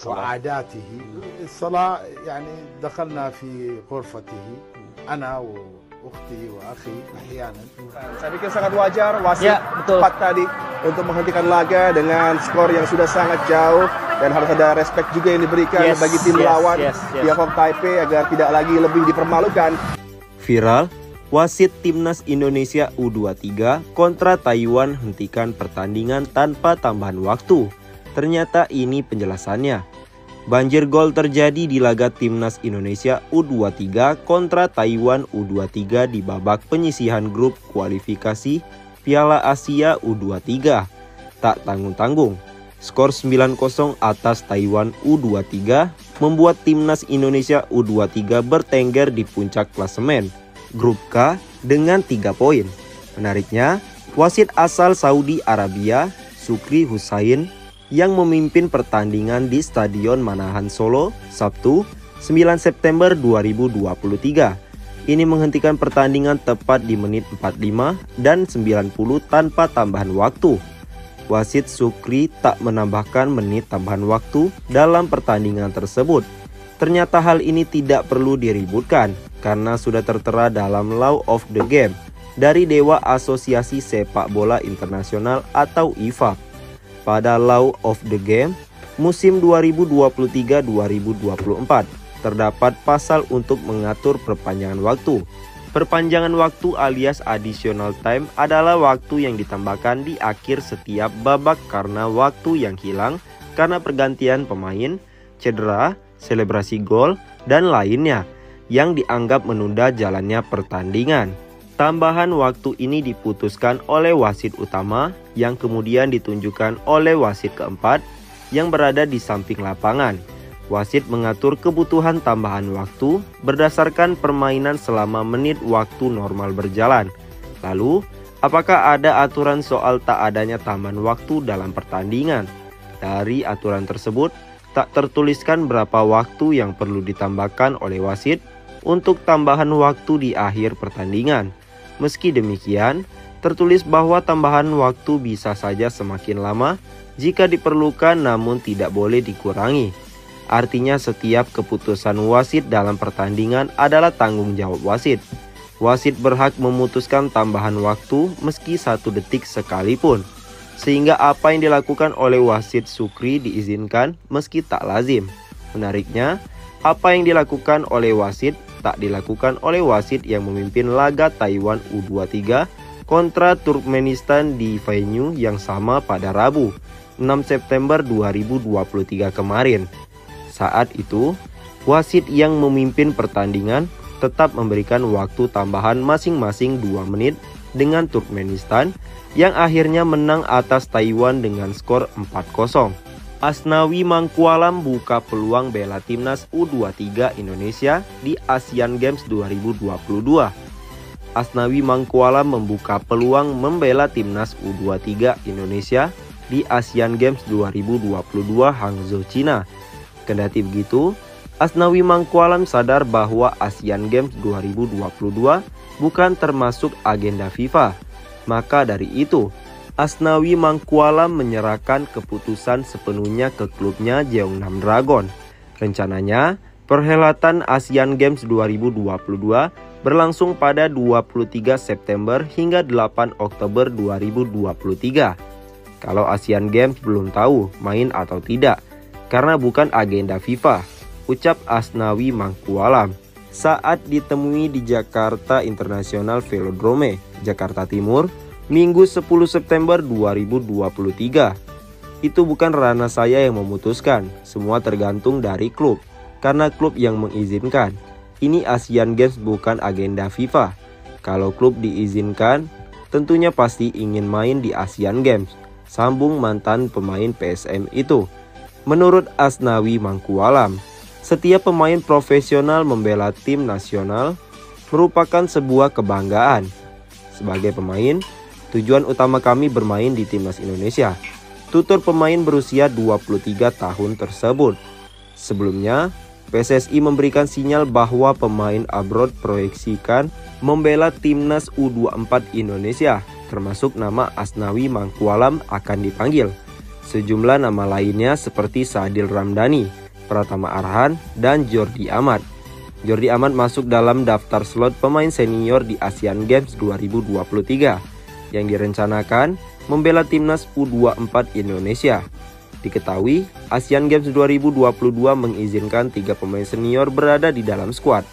وعاداته. الصلاة يعني دخلنا في غرفته أنا وأختي وأخي أحيانا. Saya pikir sangat wajar wasit Ya, betul. cepat tadi untuk menghentikan laga dengan skor yang sudah sangat jauh, dan harus ada respect juga yang diberikan Yes, bagi tim yes, lawan yes. Tiongkok Taipei agar tidak lagi lebih dipermalukan. Viral, wasit timnas Indonesia U23 kontra Taiwan hentikan pertandingan tanpa tambahan waktu. Ternyata ini penjelasannya. Banjir gol terjadi di laga timnas Indonesia U23 kontra Taiwan U23 di babak penyisihan grup kualifikasi Piala Asia U23. Tak tanggung-tanggung, skor 9-0 atas Taiwan U23 membuat timnas Indonesia U23 bertengger di puncak klasemen grup K dengan 3 poin. Menariknya, wasit asal Saudi Arabia, Sukri Husain, yang memimpin pertandingan di Stadion Manahan Solo, Sabtu 9 September 2023. Ini menghentikan pertandingan tepat di menit 45 dan 90 tanpa tambahan waktu. Wasit Sukri tak menambahkan menit tambahan waktu dalam pertandingan tersebut. Ternyata hal ini tidak perlu diributkan karena sudah tertera dalam Law of the Game dari Dewa Asosiasi Sepak Bola Internasional atau IFAB. Pada Law of the Game musim 2023-2024 terdapat pasal untuk mengatur perpanjangan waktu. Perpanjangan waktu alias additional time adalah waktu yang ditambahkan di akhir setiap babak karena waktu yang hilang karena pergantian pemain, cedera, selebrasi gol, dan lainnya yang dianggap menunda jalannya pertandingan. Tambahan waktu ini diputuskan oleh wasit utama yang kemudian ditunjukkan oleh wasit keempat yang berada di samping lapangan. Wasit mengatur kebutuhan tambahan waktu berdasarkan permainan selama menit waktu normal berjalan. Lalu, apakah ada aturan soal tak adanya tambahan waktu dalam pertandingan? Dari aturan tersebut, tak tertuliskan berapa waktu yang perlu ditambahkan oleh wasit untuk tambahan waktu di akhir pertandingan. Meski demikian, tertulis bahwa tambahan waktu bisa saja semakin lama jika diperlukan namun tidak boleh dikurangi. Artinya setiap keputusan wasit dalam pertandingan adalah tanggung jawab wasit. Wasit berhak memutuskan tambahan waktu meski 1 detik sekalipun. Sehingga apa yang dilakukan oleh wasit Sukri diizinkan meski tak lazim. Menariknya, apa yang dilakukan oleh wasit tak dilakukan oleh wasit yang memimpin laga Taiwan U23 kontra Turkmenistan di venue yang sama pada Rabu 6 September 2023 kemarin. Saat itu, wasit yang memimpin pertandingan tetap memberikan waktu tambahan masing-masing 2 menit dengan Turkmenistan yang akhirnya menang atas Taiwan dengan skor 4-0. Asnawi Mangkualam buka peluang bela timnas U23 Indonesia di Asian Games 2022. Asnawi Mangkualam membuka peluang membela timnas U23 Indonesia di Asian Games 2022 Hangzhou, China. Kendati begitu, Asnawi Mangkualam sadar bahwa Asian Games 2022 bukan termasuk agenda FIFA. Maka dari itu, Asnawi Mangkualam menyerahkan keputusan sepenuhnya ke klubnya Jeongnam Dragon. Rencananya, perhelatan Asian Games 2022 berlangsung pada 23 September hingga 8 Oktober 2023. Kalau Asian Games belum tahu main atau tidak, karena bukan agenda FIFA, ucap Asnawi Mangkualam saat ditemui di Jakarta International Velodrome, Jakarta Timur, Minggu 10 September 2023. Itu bukan ranah saya yang memutuskan, semua tergantung dari klub, karena klub yang mengizinkan. Ini Asian Games bukan agenda FIFA. Kalau klub diizinkan, tentunya pasti ingin main di Asian Games, sambung mantan pemain PSM itu. Menurut Asnawi Mangkualam, setiap pemain profesional membela tim nasional merupakan sebuah kebanggaan. Sebagai pemain, tujuan utama kami bermain di timnas Indonesia, tutur pemain berusia 23 tahun tersebut. Sebelumnya, PSSI memberikan sinyal bahwa pemain abroad proyeksikan membela timnas U24 Indonesia, termasuk nama Asnawi Mangkualam akan dipanggil. Sejumlah nama lainnya seperti Sadil Ramdhani, Pratama Arhan, dan Jordi Amat. Jordi Amat masuk dalam daftar slot pemain senior di Asian Games 2023 yang direncanakan membela timnas U24 Indonesia. Diketahui, Asian Games 2022 mengizinkan 3 pemain senior berada di dalam skuad.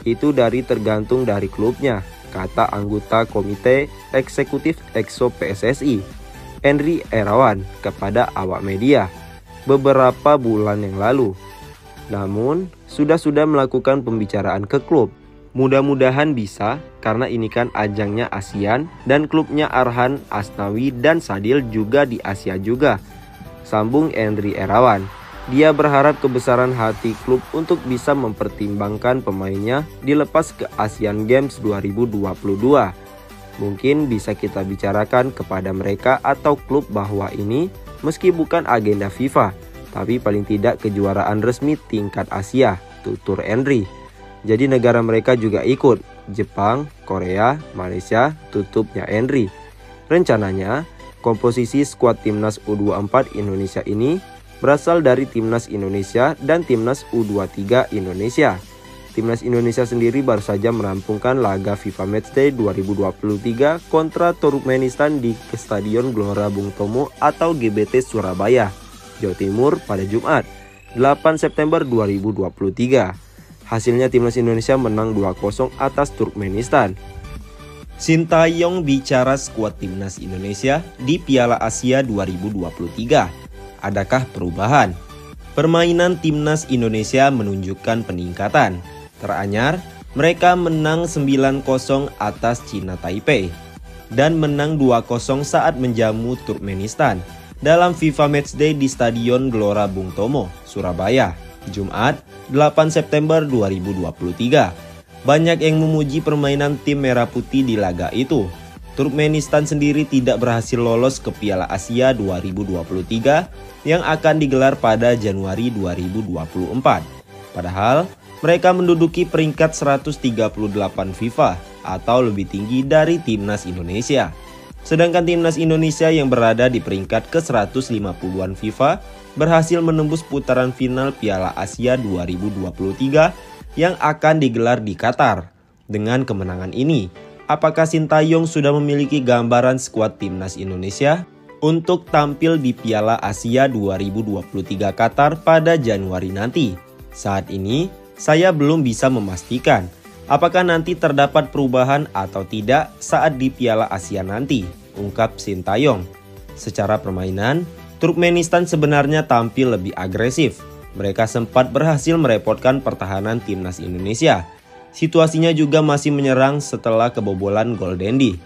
Itu tergantung dari klubnya, kata anggota Komite Eksekutif EXO PSSI, Henry Irawan, kepada awak media beberapa bulan yang lalu. Namun, sudah melakukan pembicaraan ke klub. Mudah-mudahan bisa, karena ini kan ajangnya ASEAN dan klubnya Arhan, Asnawi, dan Sadil juga di Asia juga, sambung Henry Irawan. Dia berharap kebesaran hati klub untuk bisa mempertimbangkan pemainnya dilepas ke Asian Games 2022. Mungkin bisa kita bicarakan kepada mereka atau klub bahwa ini meski bukan agenda FIFA, tapi paling tidak kejuaraan resmi tingkat Asia, tutur Henry. Jadi negara mereka juga ikut, Jepang, Korea, Malaysia, tutupnya Henry. Rencananya, komposisi skuad timnas U24 Indonesia ini berasal dari timnas Indonesia dan timnas U23 Indonesia. Timnas Indonesia sendiri baru saja merampungkan laga FIFA Matchday 2023 kontra Turkmenistan di Stadion Gelora Bung Tomo atau GBT Surabaya, Jawa Timur pada Jumat, 8 September 2023. Hasilnya timnas Indonesia menang 2-0 atas Turkmenistan. Sintayong bicara skuad timnas Indonesia di Piala Asia 2023. Adakah perubahan? Permainan timnas Indonesia menunjukkan peningkatan. Teranyar, mereka menang 9-0 atas Cina Taipei dan menang 2-0 saat menjamu Turkmenistan dalam FIFA Matchday di Stadion Gelora Bung Tomo, Surabaya, Jumat, 8 September 2023. Banyak yang memuji permainan tim Merah Putih di laga itu. Turkmenistan sendiri tidak berhasil lolos ke Piala Asia 2023 yang akan digelar pada Januari 2024. Padahal, mereka menduduki peringkat 138 FIFA atau lebih tinggi dari timnas Indonesia. Sedangkan timnas Indonesia yang berada di peringkat ke-150-an FIFA berhasil menembus putaran final Piala Asia 2023 yang akan digelar di Qatar. Dengan kemenangan ini, apakah Sintayong sudah memiliki gambaran skuad timnas Indonesia untuk tampil di Piala Asia 2023 Qatar pada Januari nanti? Saat ini, saya belum bisa memastikan apakah nanti terdapat perubahan atau tidak saat di Piala Asia nanti, ungkap Sintayong. Secara permainan, Turkmenistan sebenarnya tampil lebih agresif. Mereka sempat berhasil merepotkan pertahanan timnas Indonesia. Situasinya juga masih menyerang setelah kebobolan gol Dendi.